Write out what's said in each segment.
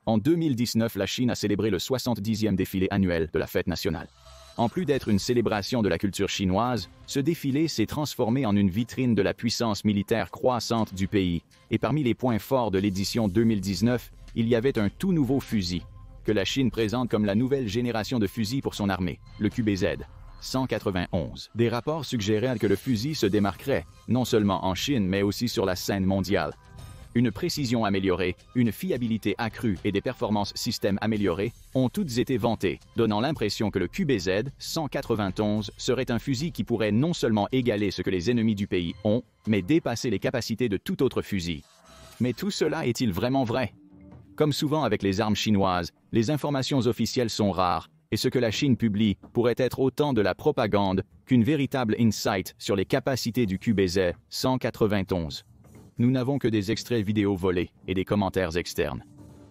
En 2019, la Chine a célébré le 70e défilé annuel de la fête nationale. En plus d'être une célébration de la culture chinoise, ce défilé s'est transformé en une vitrine de la puissance militaire croissante du pays. Et parmi les points forts de l'édition 2019, il y avait un tout nouveau fusil, que la Chine présente comme la nouvelle génération de fusils pour son armée, le QBZ-191. Des rapports suggéraient que le fusil se démarquerait, non seulement en Chine, mais aussi sur la scène mondiale. Une précision améliorée, une fiabilité accrue et des performances système améliorées ont toutes été vantées, donnant l'impression que le QBZ-191 serait un fusil qui pourrait non seulement égaler ce que les ennemis du pays ont, mais dépasser les capacités de tout autre fusil. Mais tout cela est-il vraiment vrai? Comme souvent avec les armes chinoises, les informations officielles sont rares, et ce que la Chine publie pourrait être autant de la propagande qu'une véritable insight sur les capacités du QBZ-191. Nous n'avons que des extraits vidéo volés et des commentaires externes.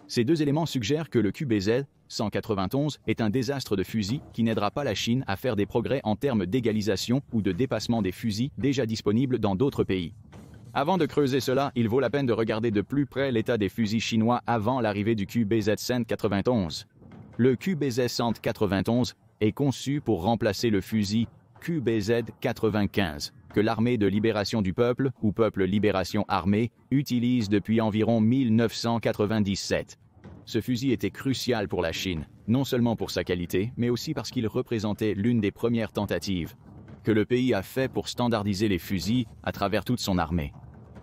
Ces deux éléments suggèrent que le QBZ-191 est un désastre de fusil qui n'aidera pas la Chine à faire des progrès en termes d'égalisation ou de dépassement des fusils déjà disponibles dans d'autres pays. Avant de creuser cela, il vaut la peine de regarder de plus près l'état des fusils chinois avant l'arrivée du QBZ-191. Le QBZ-191 est conçu pour remplacer le fusil QBZ-95, que l'Armée de libération du peuple, ou Peuple Libération Armée, utilise depuis environ 1997. Ce fusil était crucial pour la Chine, non seulement pour sa qualité, mais aussi parce qu'il représentait l'une des premières tentatives que le pays a fait pour standardiser les fusils à travers toute son armée.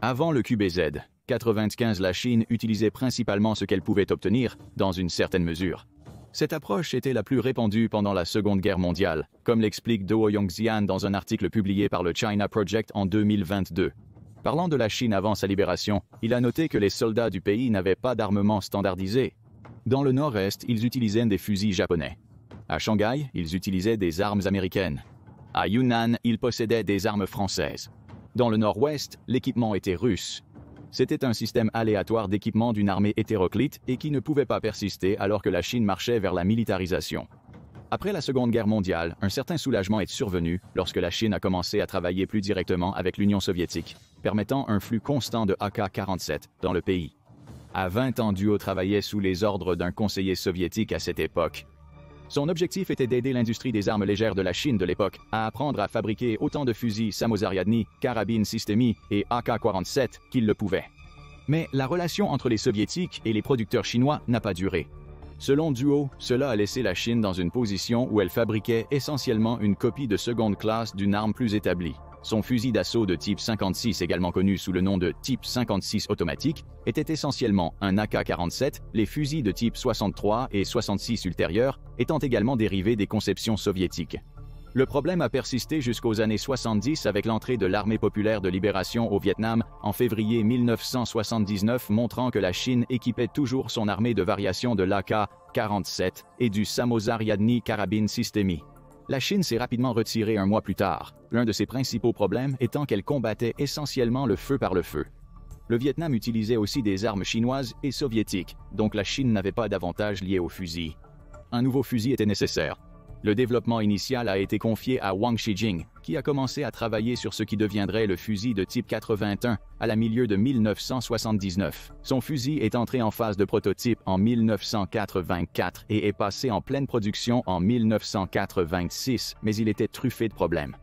Avant le QBZ-95, la Chine utilisait principalement ce qu'elle pouvait obtenir, dans une certaine mesure. Cette approche était la plus répandue pendant la Seconde Guerre mondiale, comme l'explique Duo Yongxian dans un article publié par le China Project en 2022. Parlant de la Chine avant sa libération, il a noté que les soldats du pays n'avaient pas d'armement standardisé. Dans le nord-est, ils utilisaient des fusils japonais. À Shanghai, ils utilisaient des armes américaines. À Yunnan, ils possédaient des armes françaises. Dans le nord-ouest, l'équipement était russe. C'était un système aléatoire d'équipement d'une armée hétéroclite et qui ne pouvait pas persister alors que la Chine marchait vers la militarisation. Après la Seconde Guerre mondiale, un certain soulagement est survenu lorsque la Chine a commencé à travailler plus directement avec l'Union soviétique, permettant un flux constant de AK-47 dans le pays. À 20 ans, Duo travaillait sous les ordres d'un conseiller soviétique à cette époque. Son objectif était d'aider l'industrie des armes légères de la Chine de l'époque à apprendre à fabriquer autant de fusils Samozaryadny, carabines Systemi et AK-47 qu'ils le pouvaient. Mais la relation entre les soviétiques et les producteurs chinois n'a pas duré. Selon Duo, cela a laissé la Chine dans une position où elle fabriquait essentiellement une copie de seconde classe d'une arme plus établie. Son fusil d'assaut de type 56, également connu sous le nom de type 56 automatique, était essentiellement un AK-47, les fusils de type 63 et 66 ultérieurs étant également dérivés des conceptions soviétiques. Le problème a persisté jusqu'aux années 70 avec l'entrée de l'Armée populaire de libération au Vietnam en février 1979, montrant que la Chine équipait toujours son armée de variations de l'AK-47 et du Samozaryadny Carabine Systemi. La Chine s'est rapidement retirée un mois plus tard, l'un de ses principaux problèmes étant qu'elle combattait essentiellement le feu par le feu. Le Vietnam utilisait aussi des armes chinoises et soviétiques, donc la Chine n'avait pas d'avantage lié au fusil. Un nouveau fusil était nécessaire. Le développement initial a été confié à Wang Shijing, qui a commencé à travailler sur ce qui deviendrait le fusil de type 81 à la milieu de 1979. Son fusil est entré en phase de prototype en 1984 et est passé en pleine production en 1986, mais il était truffé de problèmes.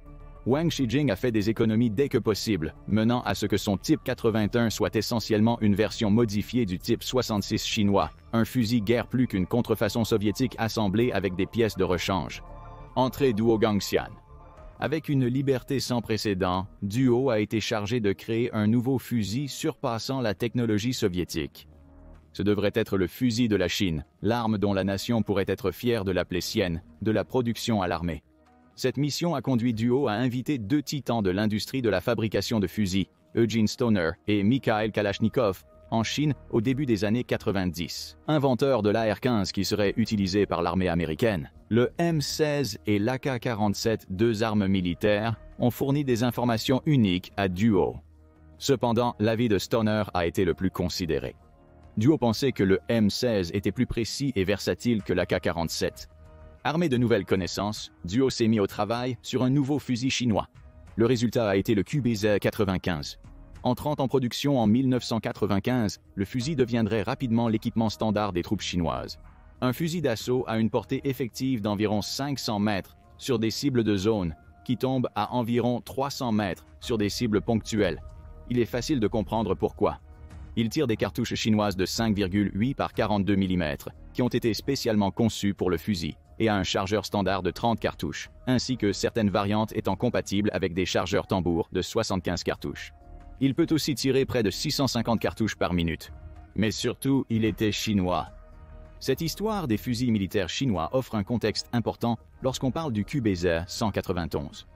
Wang Shijing a fait des économies dès que possible, menant à ce que son type 81 soit essentiellement une version modifiée du type 66 chinois, un fusil guère plus qu'une contrefaçon soviétique assemblée avec des pièces de rechange. Entrée Duo Yongxian. Avec une liberté sans précédent, Duo a été chargé de créer un nouveau fusil surpassant la technologie soviétique. Ce devrait être le fusil de la Chine, l'arme dont la nation pourrait être fière de l'appeler sienne, de la production à l'armée. Cette mission a conduit Duo à inviter deux titans de l'industrie de la fabrication de fusils, Eugene Stoner et Mikhail Kalachnikov, en Chine au début des années 90. Inventeurs de l'AR-15 qui serait utilisé par l'armée américaine, le M16 et l'AK-47, deux armes militaires, ont fourni des informations uniques à Duo. Cependant, l'avis de Stoner a été le plus considéré. Duo pensait que le M16 était plus précis et versatile que l'AK-47. Armé de nouvelles connaissances, Duo s'est mis au travail sur un nouveau fusil chinois. Le résultat a été le QBZ-95. Entrant en production en 1995, le fusil deviendrait rapidement l'équipement standard des troupes chinoises. Un fusil d'assaut a une portée effective d'environ 500 mètres sur des cibles de zone, qui tombent à environ 300 mètres sur des cibles ponctuelles. Il est facile de comprendre pourquoi. Il tire des cartouches chinoises de 5,8 par 42 mm, qui ont été spécialement conçues pour le fusil, et a un chargeur standard de 30 cartouches, ainsi que certaines variantes étant compatibles avec des chargeurs tambour de 75 cartouches. Il peut aussi tirer près de 650 cartouches par minute. Mais surtout, il était chinois. Cette histoire des fusils militaires chinois offre un contexte important lorsqu'on parle du QBZ-191.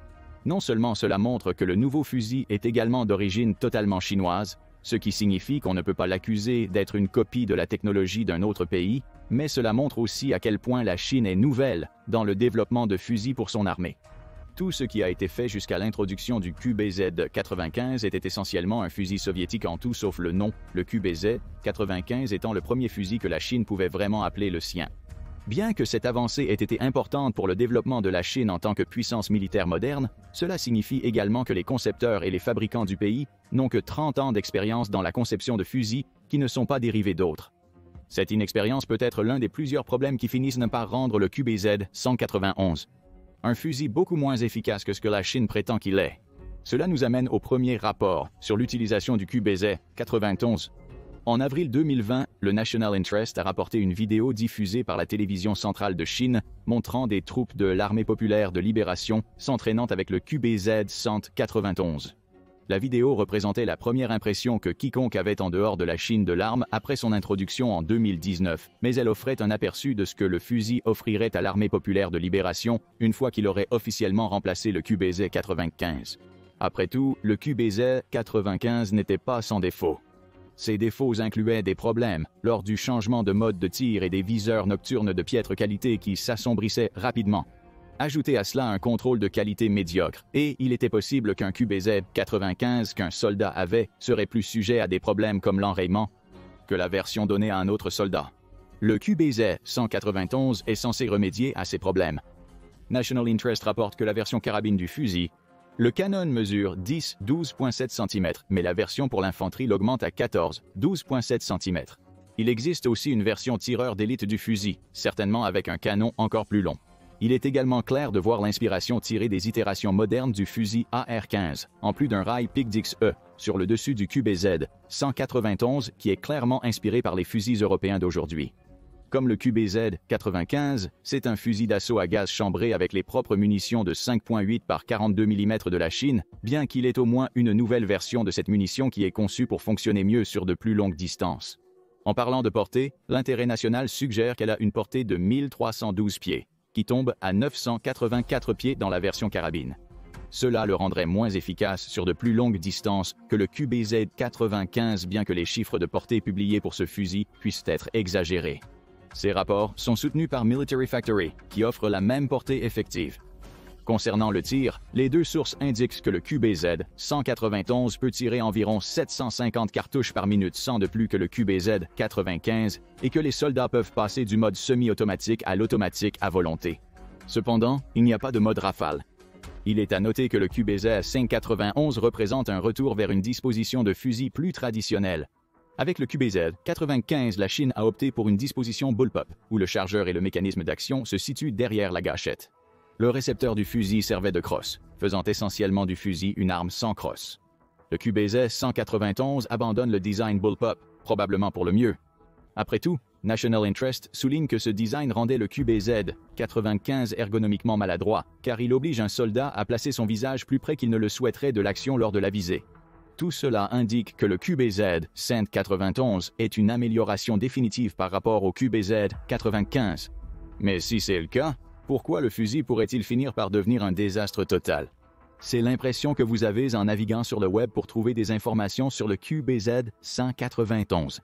Non seulement cela montre que le nouveau fusil est également d'origine totalement chinoise, ce qui signifie qu'on ne peut pas l'accuser d'être une copie de la technologie d'un autre pays, mais cela montre aussi à quel point la Chine est nouvelle dans le développement de fusils pour son armée. Tout ce qui a été fait jusqu'à l'introduction du QBZ-95 était essentiellement un fusil soviétique en tout sauf le nom, le QBZ-95 étant le premier fusil que la Chine pouvait vraiment appeler le sien. Bien que cette avancée ait été importante pour le développement de la Chine en tant que puissance militaire moderne, cela signifie également que les concepteurs et les fabricants du pays n'ont que 30 ans d'expérience dans la conception de fusils qui ne sont pas dérivés d'autres. Cette inexpérience peut être l'un des plusieurs problèmes qui finissent par rendre le QBZ-191 un fusil beaucoup moins efficace que ce que la Chine prétend qu'il est. Cela nous amène au premier rapport sur l'utilisation du QBZ-91. En avril 2020, le National Interest a rapporté une vidéo diffusée par la télévision centrale de Chine montrant des troupes de l'Armée populaire de libération s'entraînant avec le QBZ-191. La vidéo représentait la première impression que quiconque avait en dehors de la Chine de l'arme après son introduction en 2019, mais elle offrait un aperçu de ce que le fusil offrirait à l'Armée populaire de libération une fois qu'il aurait officiellement remplacé le QBZ-95. Après tout, le QBZ-95 n'était pas sans défauts. Ces défauts incluaient des problèmes lors du changement de mode de tir et des viseurs nocturnes de piètre qualité qui s'assombrissaient rapidement. Ajoutez à cela un contrôle de qualité médiocre, et il était possible qu'un QBZ-95 qu'un soldat avait serait plus sujet à des problèmes comme l'enrayement que la version donnée à un autre soldat. Le QBZ-191 est censé remédier à ces problèmes. National Interest rapporte que la version carabine du fusil, le canon mesure 10-12,7 cm, mais la version pour l'infanterie l'augmente à 14-12,7 cm. Il existe aussi une version tireur d'élite du fusil, certainement avec un canon encore plus long. Il est également clair de voir l'inspiration tirée des itérations modernes du fusil AR-15, en plus d'un rail PICDIX-E, sur le dessus du QBZ-191 qui est clairement inspiré par les fusils européens d'aujourd'hui. Comme le QBZ-95, c'est un fusil d'assaut à gaz chambré avec les propres munitions de 5,8 par 42 mm de la Chine, bien qu'il ait au moins une nouvelle version de cette munition qui est conçue pour fonctionner mieux sur de plus longues distances. En parlant de portée, l'intérêt national suggère qu'elle a une portée de 1312 pieds, qui tombe à 984 pieds dans la version carabine. Cela le rendrait moins efficace sur de plus longues distances que le QBZ-95, bien que les chiffres de portée publiés pour ce fusil puissent être exagérés. Ces rapports sont soutenus par Military Factory, qui offre la même portée effective. Concernant le tir, les deux sources indiquent que le QBZ-191 peut tirer environ 750 cartouches par minute sans de plus que le QBZ-95 et que les soldats peuvent passer du mode semi-automatique à l'automatique à volonté. Cependant, il n'y a pas de mode rafale. Il est à noter que le QBZ-191 représente un retour vers une disposition de fusil plus traditionnelle. Avec le QBZ-95, la Chine a opté pour une disposition bullpup, où le chargeur et le mécanisme d'action se situent derrière la gâchette. Le récepteur du fusil servait de crosse, faisant essentiellement du fusil une arme sans crosse. Le QBZ-191 abandonne le design bullpup, probablement pour le mieux. Après tout, National Interest souligne que ce design rendait le QBZ-95 ergonomiquement maladroit, car il oblige un soldat à placer son visage plus près qu'il ne le souhaiterait de l'action lors de la visée. Tout cela indique que le QBZ-191 est une amélioration définitive par rapport au QBZ-95. Mais si c'est le cas, pourquoi le fusil pourrait-il finir par devenir un désastre total? C'est l'impression que vous avez en naviguant sur le web pour trouver des informations sur le QBZ-191.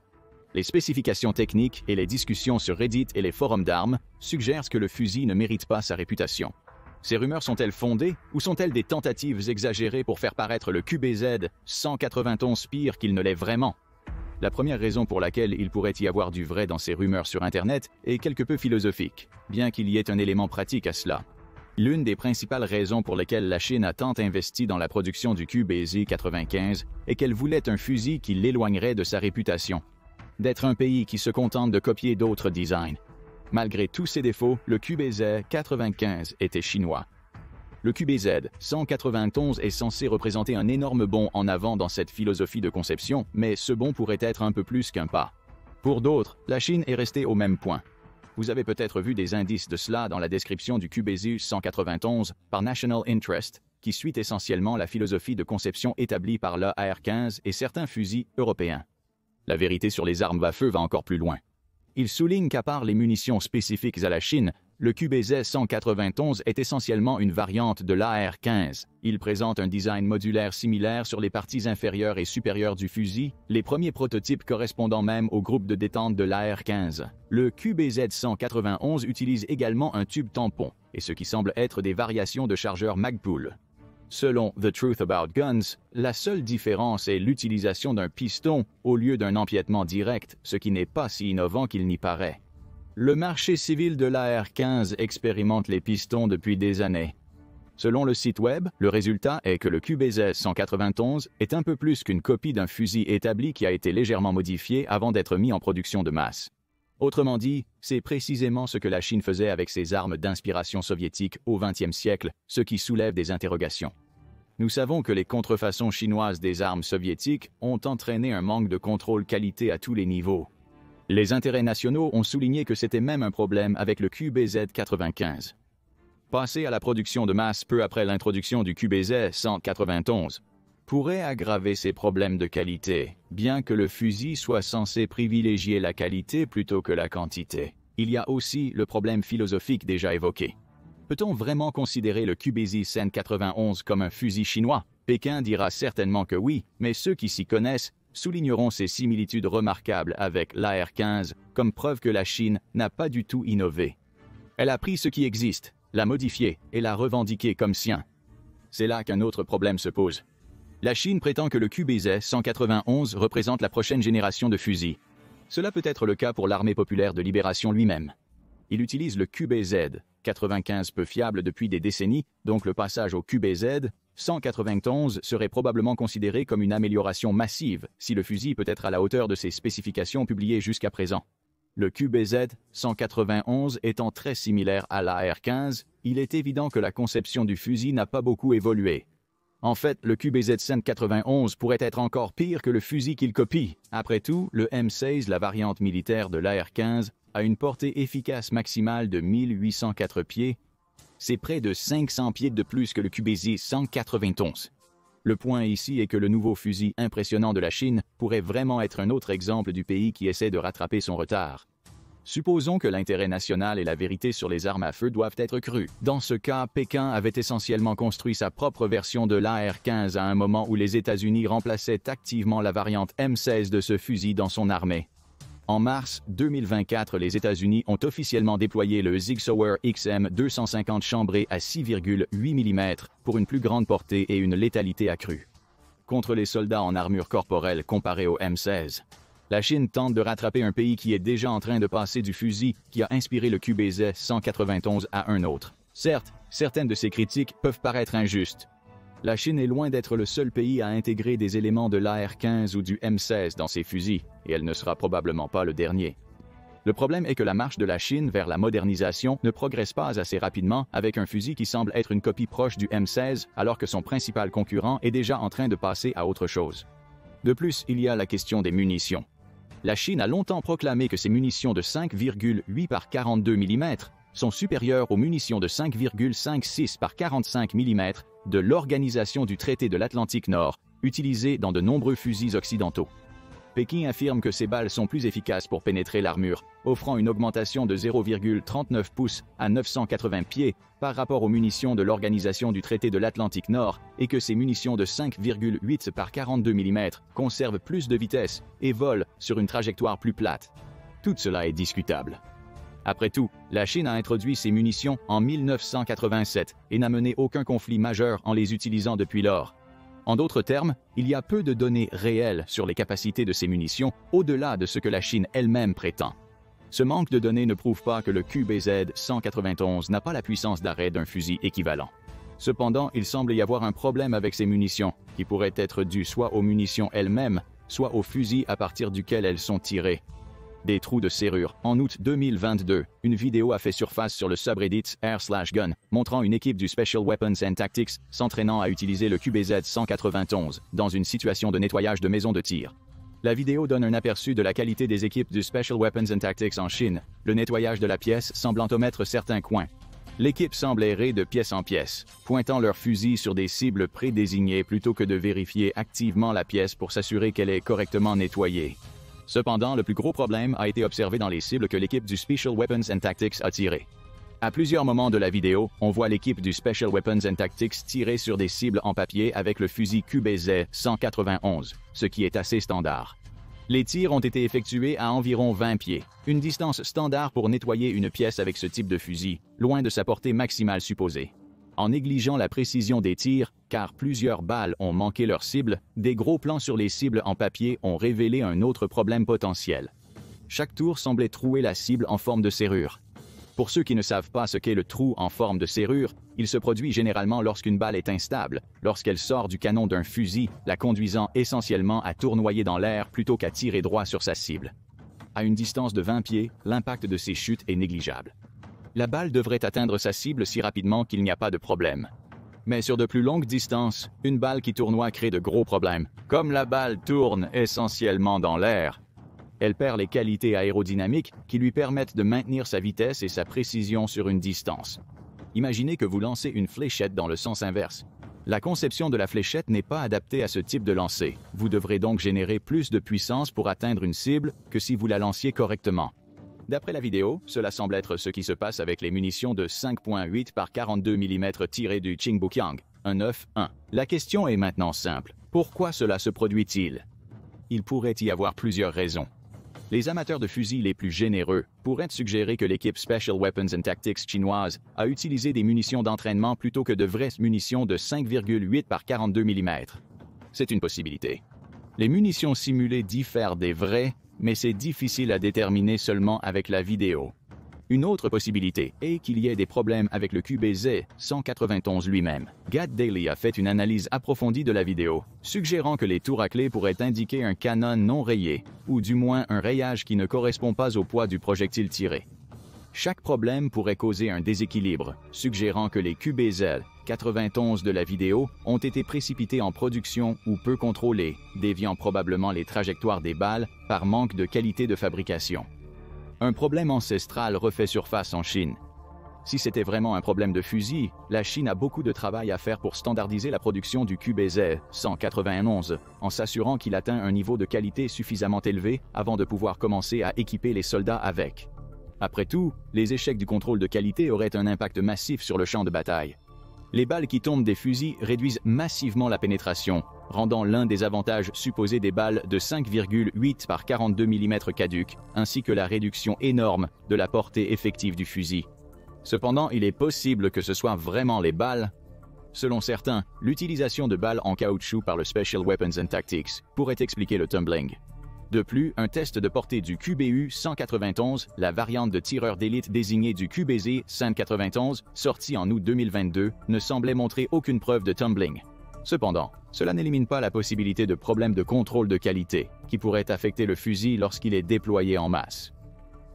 Les spécifications techniques et les discussions sur Reddit et les forums d'armes suggèrent que le fusil ne mérite pas sa réputation. Ces rumeurs sont-elles fondées ou sont-elles des tentatives exagérées pour faire paraître le QBZ-191 pire qu'il ne l'est vraiment? La première raison pour laquelle il pourrait y avoir du vrai dans ces rumeurs sur Internet est quelque peu philosophique, bien qu'il y ait un élément pratique à cela. L'une des principales raisons pour lesquelles la Chine a tant investi dans la production du QBZ-95 est qu'elle voulait un fusil qui l'éloignerait de sa réputation, d'être un pays qui se contente de copier d'autres designs. Malgré tous ses défauts, le QBZ-95 était chinois. Le QBZ-191 est censé représenter un énorme bond en avant dans cette philosophie de conception, mais ce bond pourrait être un peu plus qu'un pas. Pour d'autres, la Chine est restée au même point. Vous avez peut-être vu des indices de cela dans la description du QBZ-191 par National Interest, qui suit essentiellement la philosophie de conception établie par l'AR-15 et certains fusils européens. La vérité sur les armes à feu va encore plus loin. Il souligne qu'à part les munitions spécifiques à la Chine, le QBZ-191 est essentiellement une variante de l'AR-15. Il présente un design modulaire similaire sur les parties inférieures et supérieures du fusil, les premiers prototypes correspondant même au groupe de détente de l'AR-15. Le QBZ-191 utilise également un tube tampon, et ce qui semble être des variations de chargeurs Magpul. Selon The Truth About Guns, la seule différence est l'utilisation d'un piston au lieu d'un empiètement direct, ce qui n'est pas si innovant qu'il n'y paraît. Le marché civil de l'AR-15 expérimente les pistons depuis des années. Selon le site web, le résultat est que le QBZ-191 est un peu plus qu'une copie d'un fusil établi qui a été légèrement modifié avant d'être mis en production de masse. Autrement dit, c'est précisément ce que la Chine faisait avec ses armes d'inspiration soviétique au XXe siècle, ce qui soulève des interrogations. Nous savons que les contrefaçons chinoises des armes soviétiques ont entraîné un manque de contrôle qualité à tous les niveaux. Les intérêts nationaux ont souligné que c'était même un problème avec le QBZ-95. Passer à la production de masse peu après l'introduction du QBZ-191 pourrait aggraver ces problèmes de qualité, bien que le fusil soit censé privilégier la qualité plutôt que la quantité. Il y a aussi le problème philosophique déjà évoqué. Peut-on vraiment considérer le QBZ-191 comme un fusil chinois? Pékin dira certainement que oui, mais ceux qui s'y connaissent souligneront ses similitudes remarquables avec l'AR-15 comme preuve que la Chine n'a pas du tout innové. Elle a pris ce qui existe, l'a modifié et l'a revendiqué comme sien. C'est là qu'un autre problème se pose. La Chine prétend que le QBZ-191 représente la prochaine génération de fusils. Cela peut être le cas pour l'Armée populaire de libération lui-même. Il utilise le QBZ-95 peu fiable depuis des décennies, donc le passage au QBZ-191 serait probablement considéré comme une amélioration massive si le fusil peut être à la hauteur de ses spécifications publiées jusqu'à présent. Le QBZ-191 étant très similaire à l'AR-15, il est évident que la conception du fusil n'a pas beaucoup évolué. En fait, le QBZ-191 pourrait être encore pire que le fusil qu'il copie. Après tout, le M16, la variante militaire de l'AR-15, a une portée efficace maximale de 1804 pieds. C'est près de 500 pieds de plus que le QBZ-191. Le point ici est que le nouveau fusil impressionnant de la Chine pourrait vraiment être un autre exemple du pays qui essaie de rattraper son retard. Supposons que l'intérêt national et la vérité sur les armes à feu doivent être crus. Dans ce cas, Pékin avait essentiellement construit sa propre version de l'AR-15 à un moment où les États-Unis remplaçaient activement la variante M16 de ce fusil dans son armée. En mars 2024, les États-Unis ont officiellement déployé le Sig Sauer XM250 chambré à 6,8 mm pour une plus grande portée et une létalité accrue. Contre les soldats en armure corporelle comparée au M16. La Chine tente de rattraper un pays qui est déjà en train de passer du fusil qui a inspiré le QBZ-191 à un autre. Certes, certaines de ces critiques peuvent paraître injustes. La Chine est loin d'être le seul pays à intégrer des éléments de l'AR-15 ou du M16 dans ses fusils, et elle ne sera probablement pas le dernier. Le problème est que la marche de la Chine vers la modernisation ne progresse pas assez rapidement avec un fusil qui semble être une copie proche du M16 alors que son principal concurrent est déjà en train de passer à autre chose. De plus, il y a la question des munitions. La Chine a longtemps proclamé que ses munitions de 5,8 par 42 mm sont supérieures aux munitions de 5,56 par 45 mm de l'Organisation du traité de l'Atlantique Nord, utilisées dans de nombreux fusils occidentaux. Pékin affirme que ces balles sont plus efficaces pour pénétrer l'armure, offrant une augmentation de 0,39 pouces à 980 pieds par rapport aux munitions de l'Organisation du traité de l'Atlantique Nord et que ces munitions de 5,8 par 42 mm conservent plus de vitesse et volent sur une trajectoire plus plate. Tout cela est discutable. Après tout, la Chine a introduit ces munitions en 1987 et n'a mené aucun conflit majeur en les utilisant depuis lors. En d'autres termes, il y a peu de données réelles sur les capacités de ces munitions au-delà de ce que la Chine elle-même prétend. Ce manque de données ne prouve pas que le QBZ-191 n'a pas la puissance d'arrêt d'un fusil équivalent. Cependant, il semble y avoir un problème avec ces munitions, qui pourrait être dû soit aux munitions elles-mêmes, soit au fusil à partir duquel elles sont tirées. Des trous de serrure. En août 2022, une vidéo a fait surface sur le subreddit r/gun, montrant une équipe du Special Weapons and Tactics s'entraînant à utiliser le QBZ-191 dans une situation de nettoyage de maisons de tir. La vidéo donne un aperçu de la qualité des équipes du Special Weapons and Tactics en Chine, le nettoyage de la pièce semblant omettre certains coins. L'équipe semble errer de pièce en pièce, pointant leurs fusils sur des cibles prédésignées plutôt que de vérifier activement la pièce pour s'assurer qu'elle est correctement nettoyée. Cependant, le plus gros problème a été observé dans les cibles que l'équipe du Special Weapons and Tactics a tirées. À plusieurs moments de la vidéo, on voit l'équipe du Special Weapons and Tactics tirer sur des cibles en papier avec le fusil QBZ-191, ce qui est assez standard. Les tirs ont été effectués à environ 20 pieds, une distance standard pour nettoyer une pièce avec ce type de fusil, loin de sa portée maximale supposée. En négligeant la précision des tirs, car plusieurs balles ont manqué leur cible, des gros plans sur les cibles en papier ont révélé un autre problème potentiel. Chaque tour semblait trouer la cible en forme de serrure. Pour ceux qui ne savent pas ce qu'est le trou en forme de serrure, il se produit généralement lorsqu'une balle est instable, lorsqu'elle sort du canon d'un fusil, la conduisant essentiellement à tournoyer dans l'air plutôt qu'à tirer droit sur sa cible. À une distance de 20 pieds, l'impact de ces chutes est négligeable. La balle devrait atteindre sa cible si rapidement qu'il n'y a pas de problème. Mais sur de plus longues distances, une balle qui tournoie crée de gros problèmes. Comme la balle tourne essentiellement dans l'air, elle perd les qualités aérodynamiques qui lui permettent de maintenir sa vitesse et sa précision sur une distance. Imaginez que vous lancez une fléchette dans le sens inverse. La conception de la fléchette n'est pas adaptée à ce type de lancer. Vous devrez donc générer plus de puissance pour atteindre une cible que si vous la lanciez correctement. D'après la vidéo, cela semble être ce qui se passe avec les munitions de 5.8 par 42 mm tirées du Qingbuqiang, un 9-1. La question est maintenant simple. Pourquoi cela se produit-il? Il pourrait y avoir plusieurs raisons. Les amateurs de fusils les plus généreux pourraient suggérer que l'équipe Special Weapons and Tactics chinoise a utilisé des munitions d'entraînement plutôt que de vraies munitions de 5,8 par 42 mm. C'est une possibilité. Les munitions simulées diffèrent des vraies, mais c'est difficile à déterminer seulement avec la vidéo. Une autre possibilité est qu'il y ait des problèmes avec le QBZ-191 lui-même. Gad Daily a fait une analyse approfondie de la vidéo, suggérant que les tours à clé pourraient indiquer un canon non rayé, ou du moins un rayage qui ne correspond pas au poids du projectile tiré. Chaque problème pourrait causer un déséquilibre, suggérant que les QBZ-91 de la vidéo ont été précipités en production ou peu contrôlés, déviant probablement les trajectoires des balles par manque de qualité de fabrication. Un problème ancestral refait surface en Chine. Si c'était vraiment un problème de fusil, la Chine a beaucoup de travail à faire pour standardiser la production du QBZ-191, en s'assurant qu'il atteint un niveau de qualité suffisamment élevé avant de pouvoir commencer à équiper les soldats avec. Après tout, les échecs du contrôle de qualité auraient un impact massif sur le champ de bataille. Les balles qui tombent des fusils réduisent massivement la pénétration, rendant l'un des avantages supposés des balles de 5,8 par 42 mm caduques, ainsi que la réduction énorme de la portée effective du fusil. Cependant, il est possible que ce soit vraiment les balles. Selon certains, l'utilisation de balles en caoutchouc par le Special Weapons and Tactics pourrait expliquer le tumbling. De plus, un test de portée du QBU-191, la variante de tireur d'élite désignée du QBZ-191, sorti en août 2022, ne semblait montrer aucune preuve de tumbling. Cependant, cela n'élimine pas la possibilité de problèmes de contrôle de qualité, qui pourraient affecter le fusil lorsqu'il est déployé en masse.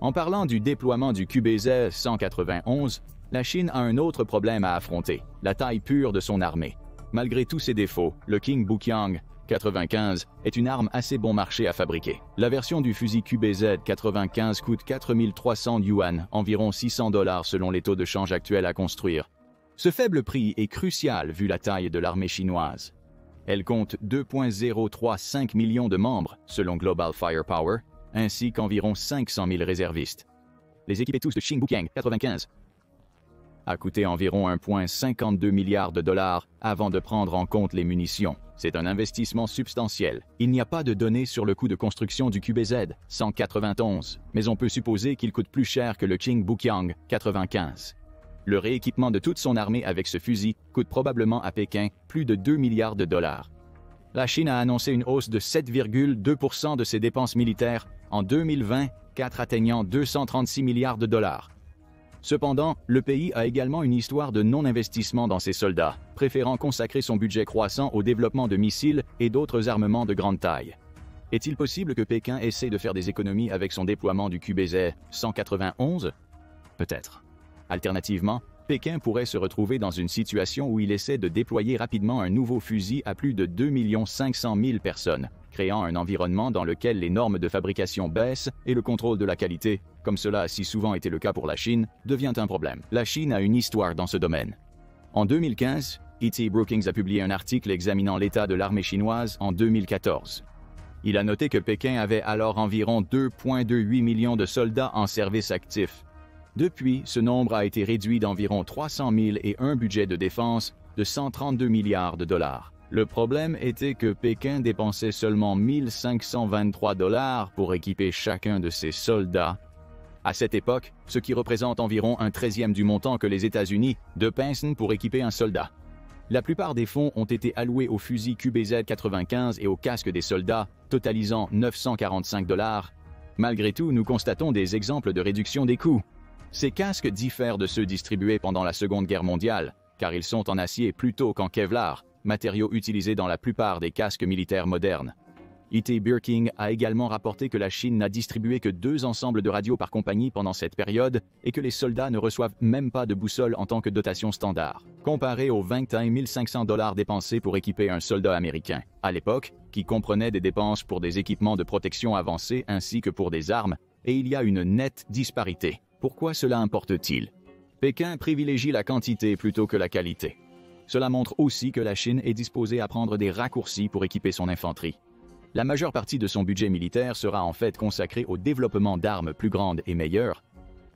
En parlant du déploiement du QBZ-191, la Chine a un autre problème à affronter, la taille pure de son armée. Malgré tous ses défauts, le Qingbuqiang 95 est une arme assez bon marché à fabriquer. La version du fusil QBZ-95 coûte 4300 yuan, environ 600 $ selon les taux de change actuels à construire. Ce faible prix est crucial vu la taille de l'armée chinoise. Elle compte 2,035 millions de membres, selon Global Firepower, ainsi qu'environ 500 000 réservistes. Les équiper tous de Qingbuqiang 95 a coûté environ 1,52 milliard de dollars avant de prendre en compte les munitions. C'est un investissement substantiel. Il n'y a pas de données sur le coût de construction du QBZ-191, mais on peut supposer qu'il coûte plus cher que le Qingbuqiang 95. Le rééquipement de toute son armée avec ce fusil coûte probablement à Pékin plus de 2 milliards de dollars. La Chine a annoncé une hausse de 7,2% de ses dépenses militaires en 2020 4 atteignant 236 milliards de dollars. Cependant, le pays a également une histoire de non-investissement dans ses soldats, préférant consacrer son budget croissant au développement de missiles et d'autres armements de grande taille. Est-il possible que Pékin essaie de faire des économies avec son déploiement du QBZ-191? Peut-être. Alternativement, Pékin pourrait se retrouver dans une situation où il essaie de déployer rapidement un nouveau fusil à plus de 2 500 000 personnes, créant un environnement dans lequel les normes de fabrication baissent et le contrôle de la qualité, comme cela a si souvent été le cas pour la Chine, devient un problème. La Chine a une histoire dans ce domaine. En 2015, E.T. Brookings a publié un article examinant l'état de l'armée chinoise en 2014. Il a noté que Pékin avait alors environ 2,28 millions de soldats en service actif. Depuis, ce nombre a été réduit d'environ 300 000 et un budget de défense de 132 milliards de dollars. Le problème était que Pékin dépensait seulement 1 523 dollars pour équiper chacun de ses soldats. À cette époque, ce qui représente environ un 13e du montant que les États-Unis dépensent pour équiper un soldat. La plupart des fonds ont été alloués aux fusils QBZ-95 et aux casques des soldats, totalisant 945 dollars. Malgré tout, nous constatons des exemples de réduction des coûts. Ces casques diffèrent de ceux distribués pendant la Seconde Guerre mondiale, car ils sont en acier plutôt qu'en Kevlar, matériau utilisé dans la plupart des casques militaires modernes. E.T. Brookings a également rapporté que la Chine n'a distribué que 2 ensembles de radios par compagnie pendant cette période et que les soldats ne reçoivent même pas de boussole en tant que dotation standard, comparé aux 21 500 dollars dépensés pour équiper un soldat américain, à l'époque, qui comprenait des dépenses pour des équipements de protection avancés ainsi que pour des armes, et il y a une nette disparité. Pourquoi cela importe-t-il? Pékin privilégie la quantité plutôt que la qualité. Cela montre aussi que la Chine est disposée à prendre des raccourcis pour équiper son infanterie. La majeure partie de son budget militaire sera en fait consacrée au développement d'armes plus grandes et meilleures,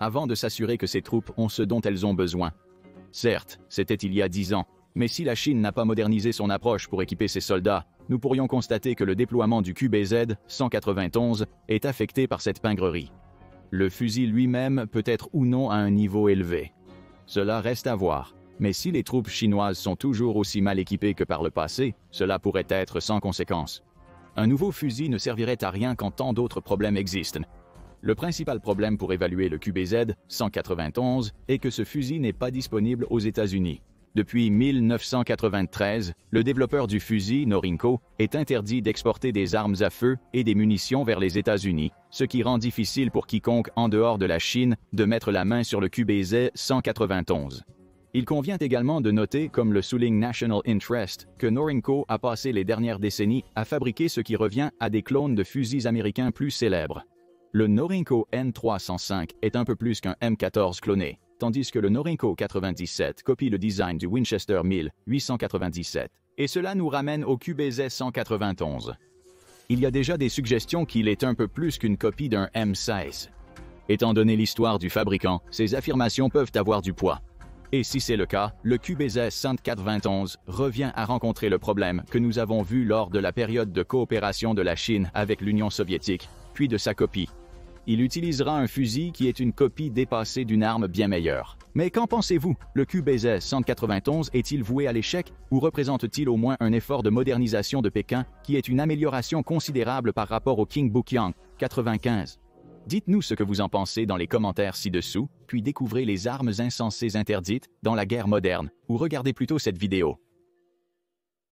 avant de s'assurer que ses troupes ont ce dont elles ont besoin. Certes, c'était il y a 10 ans, mais si la Chine n'a pas modernisé son approche pour équiper ses soldats, nous pourrions constater que le déploiement du QBZ-191 est affecté par cette pingrerie. Le fusil lui-même peut être ou non à un niveau élevé. Cela reste à voir, mais si les troupes chinoises sont toujours aussi mal équipées que par le passé, cela pourrait être sans conséquence. Un nouveau fusil ne servirait à rien quand tant d'autres problèmes existent. Le principal problème pour évaluer le QBZ-191 est que ce fusil n'est pas disponible aux États-Unis. Depuis 1993, le développeur du fusil, Norinco, est interdit d'exporter des armes à feu et des munitions vers les États-Unis, ce qui rend difficile pour quiconque en dehors de la Chine de mettre la main sur le QBZ-191. Il convient également de noter, comme le souligne National Interest, que Norinco a passé les dernières décennies à fabriquer ce qui revient à des clones de fusils américains plus célèbres. Le Norinco N305 est un peu plus qu'un M14 cloné, tandis que le Norinco 97 copie le design du Winchester 1897. Et cela nous ramène au QBZ-191. Il y a déjà des suggestions qu'il est un peu plus qu'une copie d'un M16. Étant donné l'histoire du fabricant, ces affirmations peuvent avoir du poids. Et si c'est le cas, le QBZ-191 revient à rencontrer le problème que nous avons vu lors de la période de coopération de la Chine avec l'Union soviétique, puis de sa copie. Il utilisera un fusil qui est une copie dépassée d'une arme bien meilleure. Mais qu'en pensez-vous? Le QBZ-191 est-il voué à l'échec ou représente-t-il au moins un effort de modernisation de Pékin qui est une amélioration considérable par rapport au King Bukyang 95? Dites-nous ce que vous en pensez dans les commentaires ci-dessous, puis découvrez les armes insensées interdites dans la guerre moderne, ou regardez plutôt cette vidéo.